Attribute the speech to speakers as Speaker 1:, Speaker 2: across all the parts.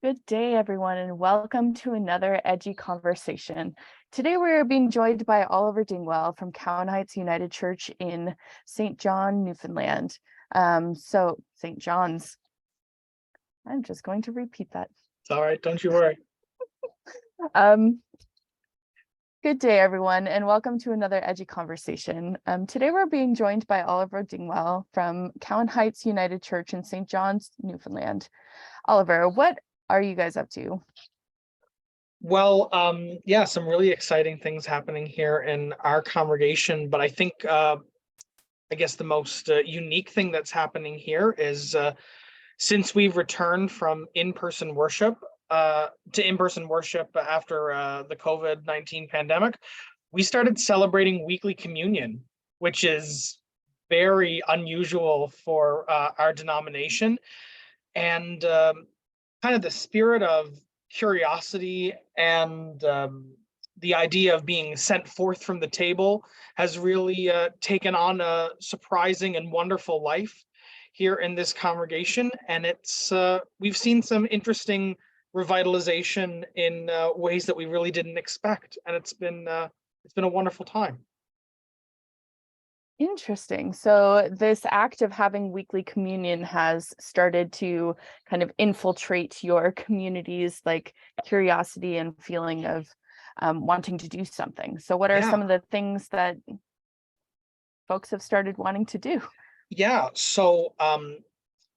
Speaker 1: Good day, everyone, and welcome to another EDGEy conversation. Today, we are being joined by Oliver Dingwell from Cowan Heights United Church in St. John, Newfoundland. St. John's. I'm just going to repeat that.
Speaker 2: It's all right, don't you worry.
Speaker 1: Good day, everyone, and welcome to another EDGEy conversation. Today, we're being joined by Oliver Dingwell from Cowan Heights United Church in St. John's, Newfoundland. Oliver, what are you guys up to?
Speaker 2: Well, yeah, some really exciting things happening here in our congregation, but I think I guess the most unique thing that's happening here is since we've returned from in-person worship to in-person worship after the COVID-19 pandemic, we started celebrating weekly communion, which is very unusual for our denomination. And kind of the spirit of curiosity and the idea of being sent forth from the table has really taken on a surprising and wonderful life here in this congregation. And it's we've seen some interesting revitalization in ways that we really didn't expect. And it's been a wonderful time.
Speaker 1: Interesting. So this act of having weekly communion has started to kind of infiltrate your community's like curiosity and feeling of wanting to do something. So what are some of the things that folks have started wanting to do?
Speaker 2: Yeah, so one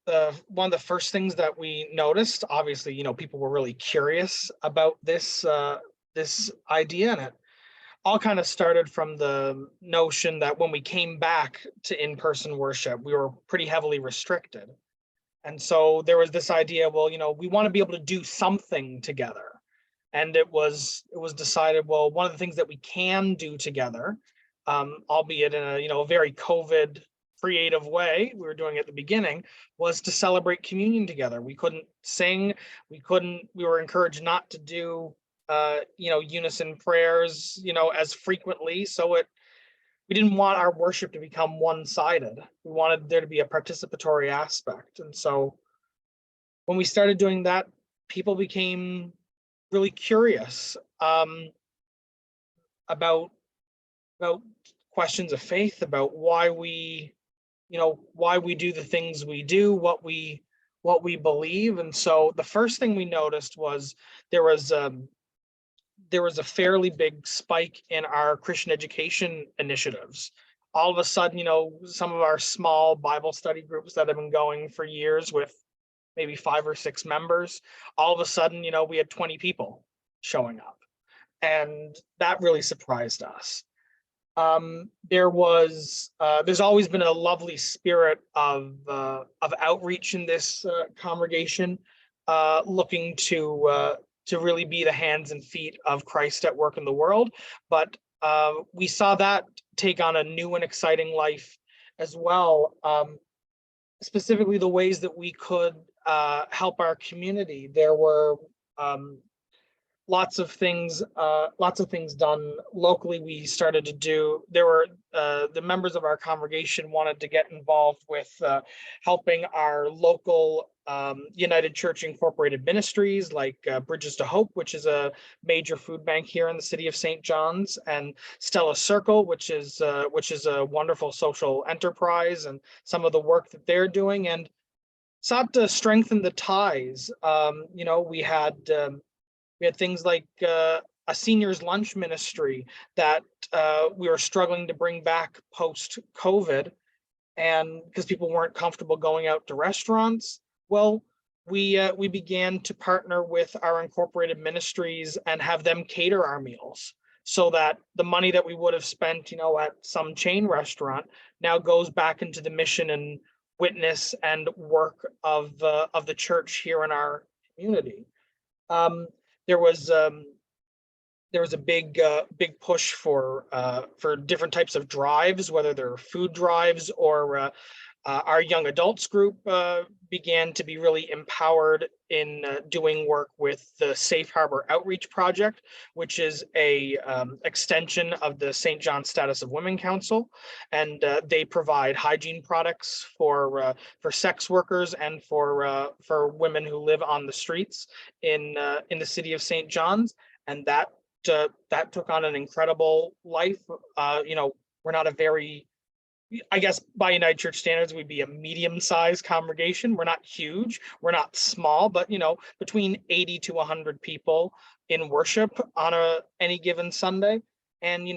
Speaker 2: of the first things that we noticed, obviously, people were really curious about this this idea, and it all kind of started from the notion that when we came back to in-person worship, we were pretty heavily restricted. And so there was this idea, well, we want to be able to do something together. And it was decided, well, one of the things that we can do together, albeit in a very COVID creative way, we were doing at the beginning, was to celebrate communion together. We couldn't sing, we were encouraged not to do unison prayers, as frequently. So we didn't want our worship to become one-sided. We wanted there to be a participatory aspect. And so when we started doing that, people became really curious about questions of faith, about why we do the things we do, what we believe. And so the first thing we noticed was there was a fairly big spike in our Christian education initiatives. All of a sudden, some of our small Bible study groups that have been going for years with maybe 5 or 6 members, all of a sudden, we had 20 people showing up. And that really surprised us. There's always been a lovely spirit of outreach in this congregation, looking to really be the hands and feet of Christ at work in the world. But we saw that take on a new and exciting life as well. Specifically, the ways that we could help our community. There were lots of things done locally. We started to do, there were the members of our congregation wanted to get involved with helping our local United Church Incorporated ministries like Bridges to Hope, which is a major food bank here in the city of St. John's, and Stella Circle, which is a wonderful social enterprise, and some of the work that they're doing, and sought to strengthen the ties. We had things like a seniors lunch ministry that we were struggling to bring back post-COVID, and because people weren't comfortable going out to restaurants. Well, we began to partner with our incorporated ministries and have them cater our meals, so that the money that we would have spent, at some chain restaurant now goes back into the mission and witness and work of the church here in our community. There was a big push for different types of drives, whether they're food drives or Our young adults group began to be really empowered in doing work with the Safe Harbor Outreach Project, which is a extension of the St. John Status of Women Council, and they provide hygiene products for sex workers and for women who live on the streets in the city of St. John's, and that took on an incredible life. We're not a very, I guess by United Church standards, we'd be a medium-sized congregation. We're not huge, we're not small, but between 80 to 100 people in worship on any given Sunday. And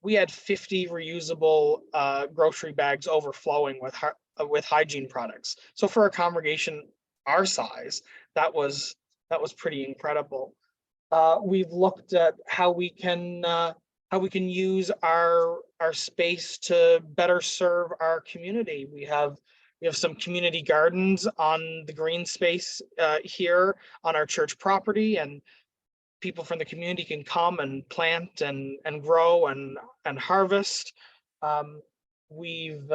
Speaker 2: we had 50 reusable grocery bags overflowing with hygiene products. So for a congregation our size, that was pretty incredible. We've looked at how we can use our space to better serve our community. We have some community gardens on the green space here on our church property, and people from the community can come and plant and grow and harvest. We've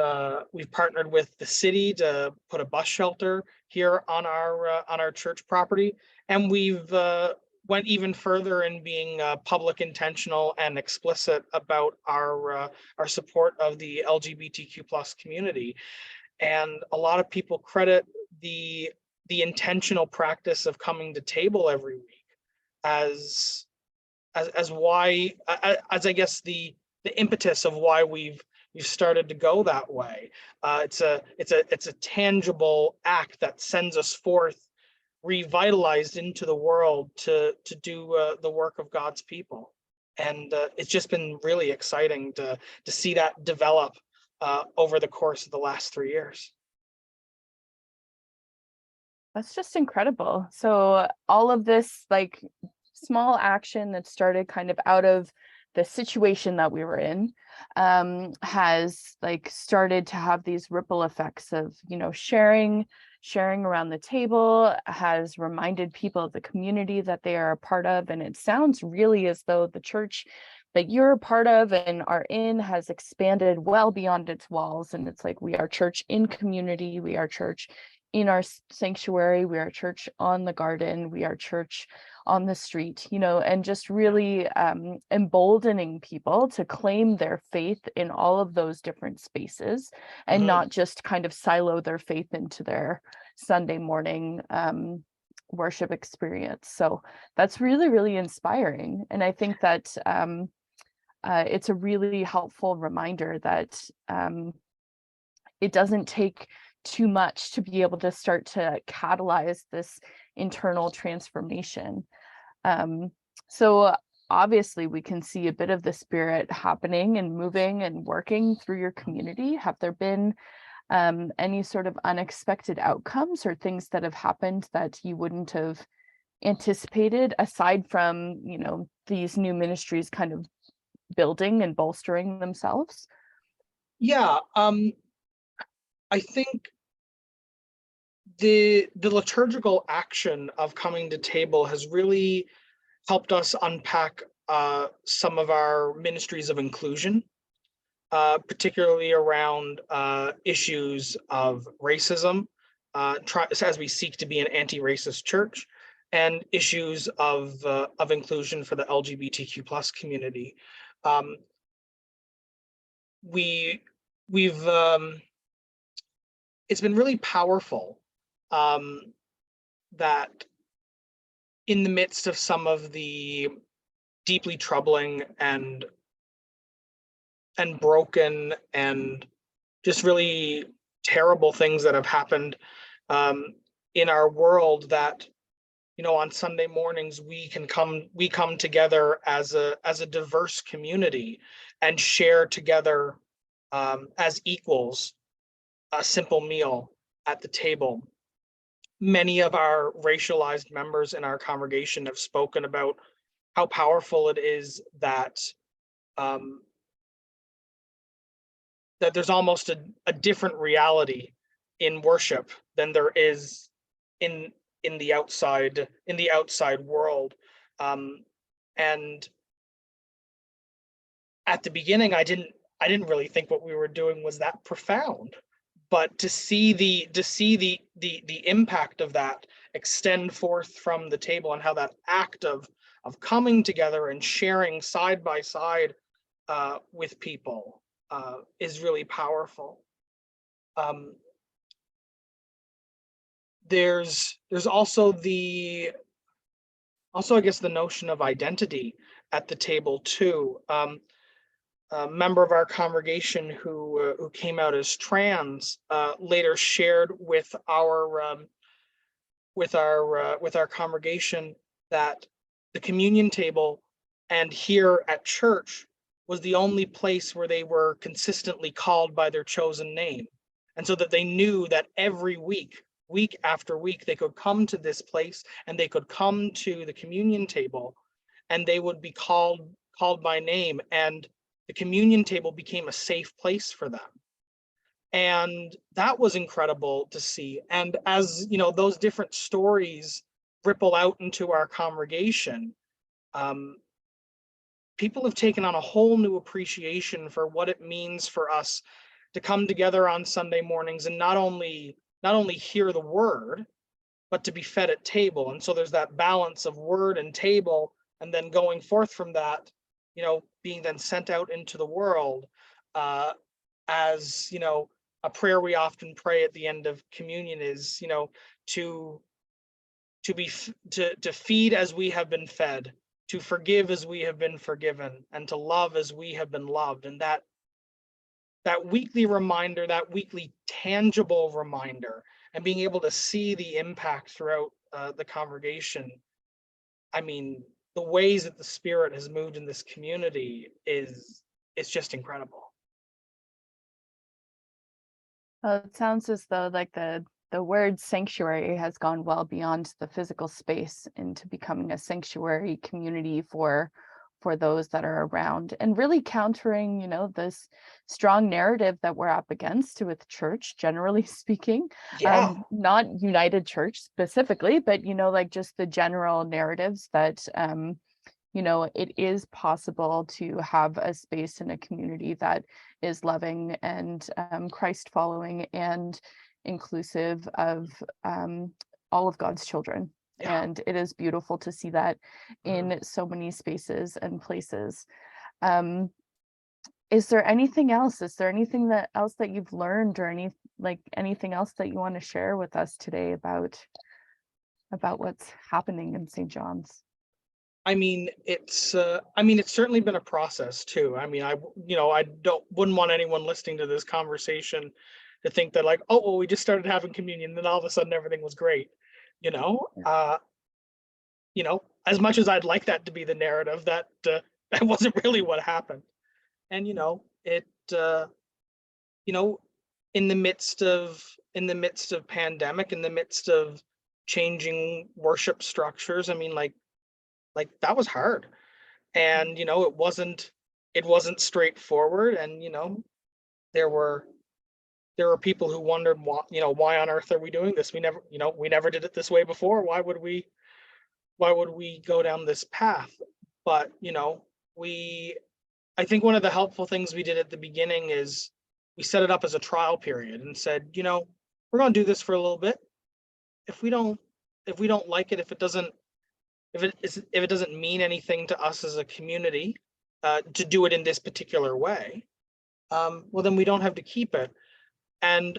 Speaker 2: partnered with the city to put a bus shelter here on our church property, and we've went even further in being public, intentional, and explicit about our support of the LGBTQ+ community. And a lot of people credit the intentional practice of coming to table every week as why, as I guess the impetus of why we've started to go that way. It's a tangible act that sends us forth revitalized into the world to do the work of God's people. And it's just been really exciting to see that develop over the course of the last 3 years.
Speaker 1: That's just incredible. So all of this like small action that started kind of out of the situation that we were in has like started to have these ripple effects of sharing around the table, has reminded people of the community that they are a part of. And it sounds really as though the church that you're a part of and are in has expanded well beyond its walls. And it's like, we are church in community, we are church in our sanctuary, we are church on the garden, we are church on the street, and just really emboldening people to claim their faith in all of those different spaces and not just kind of silo their faith into their Sunday morning worship experience. So that's really, really inspiring. And I think that it's a really helpful reminder that it doesn't take too much to be able to start to catalyze this internal transformation. So obviously we can see a bit of the Spirit happening and moving and working through your community. Have there been any sort of unexpected outcomes or things that have happened that you wouldn't have anticipated, aside from these new ministries kind of building and bolstering themselves?
Speaker 2: Yeah, I think the liturgical action of coming to table has really helped us unpack some of our ministries of inclusion, particularly around issues of racism, as we seek to be an anti-racist church, and issues of inclusion for the LGBTQ+ community. We've it's been really powerful that in the midst of some of the deeply troubling and broken and just really terrible things that have happened in our world, that on Sunday mornings we come together as a diverse community and share together as equals a simple meal at the table. Many of our racialized members in our congregation have spoken about how powerful it is that that there's almost a different reality in worship than there is in the outside world. And at the beginning, I didn't really think what we were doing was that profound, but to see the impact of that extend forth from the table, and how that act of coming together and sharing side by side with people is really powerful. There's also I guess the notion of identity at the table too. A member of our congregation who came out as trans later shared with our congregation that the communion table and here at church was the only place where they were consistently called by their chosen name, and so that they knew that every week after week, they could come to this place and they could come to the communion table and they would be called by name, and the communion table became a safe place for them. And that was incredible to see. And as you know, those different stories ripple out into our congregation, people have taken on a whole new appreciation for what it means for us to come together on Sunday mornings and not only hear the word, but to be fed at table. And so there's that balance of word and table, and then going forth from that, you know, being then sent out into the world. As you know, a prayer we often pray at the end of communion is, you know, to feed as we have been fed, to forgive as we have been forgiven, and to love as we have been loved. And that weekly reminder, that weekly tangible reminder, and being able to see the impact throughout the congregation. I mean, the ways that the Spirit has moved in this community is just incredible.
Speaker 1: It sounds as though like the word sanctuary has gone well beyond the physical space into becoming a sanctuary community for those that are around, and really countering, you know, this strong narrative that we're up against with church, generally speaking.
Speaker 2: Yeah.
Speaker 1: Not United Church specifically, but, you know, like just the general narratives that, you know, it is possible to have a space in a community that is loving and Christ following and inclusive of all of God's children.
Speaker 2: Yeah.
Speaker 1: And it is beautiful to see that in so many spaces and places. Is there anything else? Is there anything else that you've learned, or anything else that you want to share with us today about what's happening in St. John's?
Speaker 2: I mean, it's certainly been a process too. I mean, I wouldn't want anyone listening to this conversation to think that like, oh, well, we just started having communion, then all of a sudden everything was great. You know, as much as I'd like that to be the narrative, that wasn't really what happened. And you know, in the midst of pandemic, in the midst of changing worship structures, I mean, like that was hard. And you know, it wasn't straightforward. And you know, there were people who wondered why on earth are we doing this? We never did it this way before. Why would we go down this path? But you know, I think one of the helpful things we did at the beginning is we set it up as a trial period and said, you know, we're going to do this for a little bit. If we don't like it, if it doesn't mean anything to us as a community to do it in this particular way, well, then we don't have to keep it. And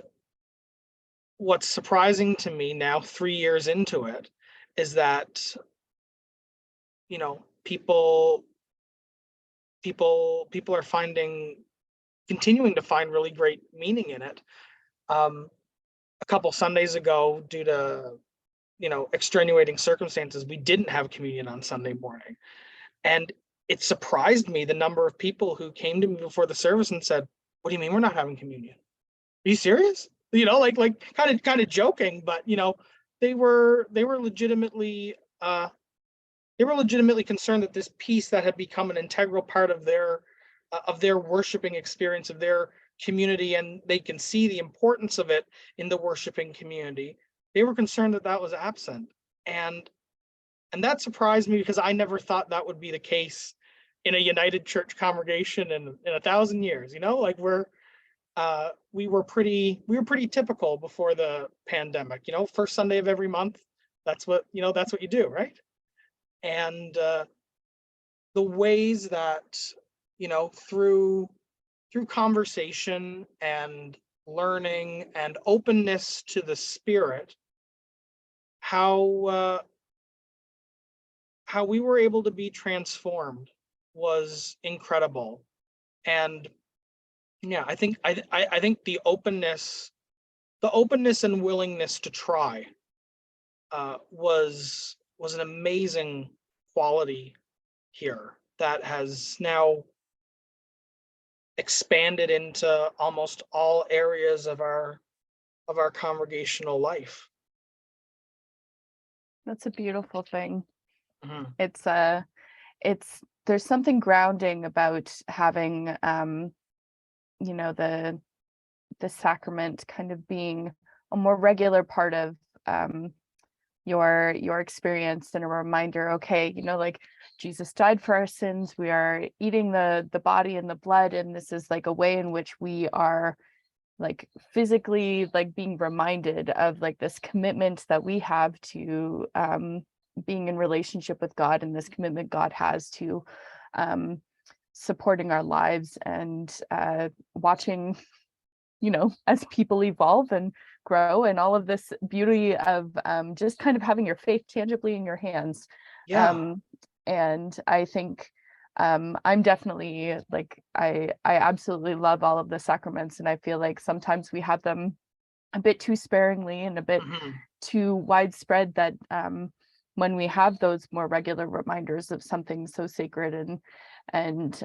Speaker 2: what's surprising to me now, 3 years into it, is that, you know, people are continuing to find really great meaning in it. A couple Sundays ago, due to, you know, extenuating circumstances, we didn't have communion on Sunday morning. And it surprised me the number of people who came to me before the service and said, what do you mean we're not having communion? Are you serious? You know, like kind of joking, but you know, they were legitimately concerned that this piece that had become an integral part of their worshiping experience, of their community, and they can see the importance of it in the worshiping community. They were concerned that that was absent. And that surprised me, because I never thought that would be the case in a United Church congregation in 1,000 years. You know, like we're we were pretty typical before the pandemic. First Sunday of every month. That's what you do, right? And the ways that through conversation and learning and openness to the Spirit, how we were able to be transformed was incredible. And yeah, I think the openness and willingness to try was an amazing quality here that has now expanded into almost all areas of our congregational life.
Speaker 1: That's a beautiful thing.
Speaker 2: Mhm.
Speaker 1: It's there's something grounding about having the sacrament kind of being a more regular part of your experience, and a reminder, okay, like Jesus died for our sins, we are eating the body and the blood, and this is like a way in which we are like physically like being reminded of like this commitment that we have to being in relationship with God, and this commitment God has to supporting our lives and watching as people evolve and grow, and all of this beauty of just kind of having your faith tangibly in your hands.
Speaker 2: Yeah.
Speaker 1: And I think I'm definitely like, I absolutely love all of the sacraments, and I feel like sometimes we have them a bit too sparingly and a bit
Speaker 2: Mhm.
Speaker 1: too widespread, that when we have those more regular reminders of something so sacred and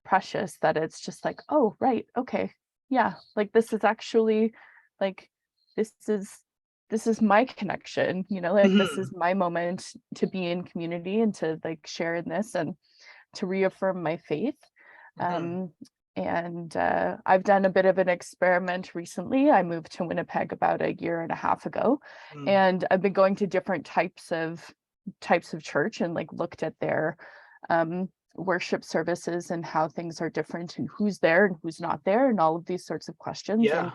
Speaker 1: precious, that it's just like, oh right, okay, yeah, like this is actually like this is my connection, like this is
Speaker 2: Mhm.
Speaker 1: my moment to be in community and to like share in this and to reaffirm my faith.
Speaker 2: Mhm.
Speaker 1: um and I've done a bit of an experiment recently. I moved to Winnipeg about a year and a half ago,
Speaker 2: Mhm.
Speaker 1: and I've been going to different types of church, and like looked at their um worship services and how things are different and who's there and who's not there and all of these sorts of questions.
Speaker 2: Yeah.
Speaker 1: And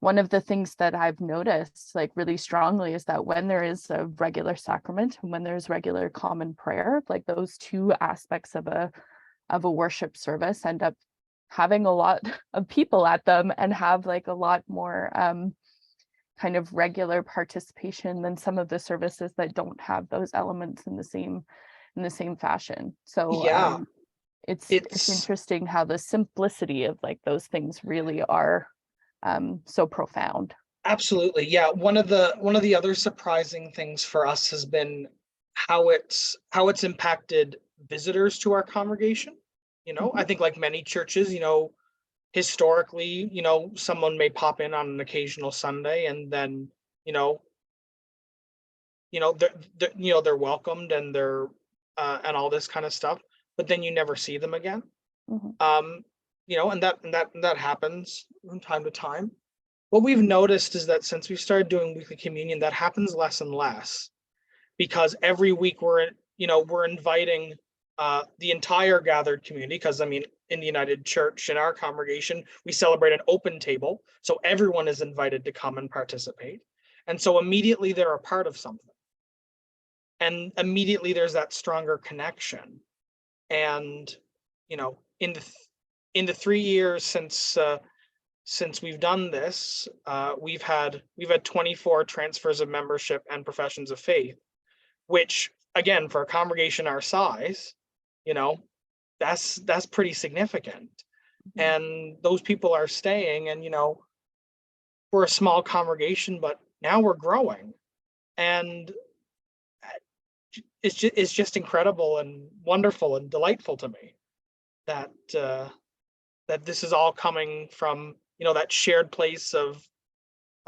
Speaker 1: one of the things that I've noticed like really strongly is that when there is a regular sacrament and when there's regular common prayer, like those two aspects of a worship service end up having a lot of people at them and have like a lot more kind of regular participation than some of the services that don't have those elements in the same fashion. So
Speaker 2: Yeah.
Speaker 1: it's
Speaker 2: It's
Speaker 1: interesting how the simplicity of like those things really are so profound.
Speaker 2: absolutely, yeah. One of the other surprising things for us has been how it's impacted visitors to our congregation. I
Speaker 1: Mhm.
Speaker 2: think like many churches, historically, someone may pop in on an occasional Sunday, and then, you know, they're welcomed, and they're and all this kind of stuff, but then you never see them again.
Speaker 1: Mhm.
Speaker 2: Um, and that happens from time to time. What we've noticed is that since we started doing weekly communion, that happens less and less, because every week we're inviting the entire gathered community, because I mean, in the United Church, in our congregation, we celebrate an open table, so everyone is invited to come and participate, and so immediately they're a part of something, and immediately there's that stronger connection. And in the 3 years since we've done this, we've had 24 transfers of membership and professions of faith, which again, for a congregation our size, you know, that's pretty significant.
Speaker 1: Mhm.
Speaker 2: And those people are staying, and we're a small congregation, but now we're growing. And it's just incredible and wonderful and delightful to me that that this is all coming from that shared place of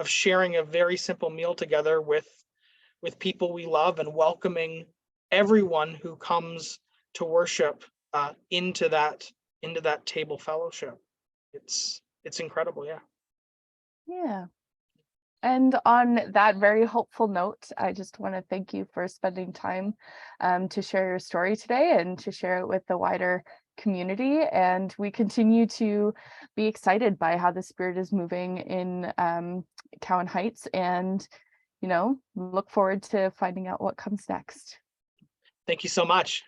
Speaker 2: sharing a very simple meal together with people we love, and welcoming everyone who comes to worship into that table fellowship. It's incredible, yeah.
Speaker 1: Yeah. And on that very hopeful note, I just want to thank you for spending time to share your story today and to share it with the wider community, and we continue to be excited by how the Spirit is moving in Cowan Heights, and look forward to finding out what comes next.
Speaker 2: Thank you so much.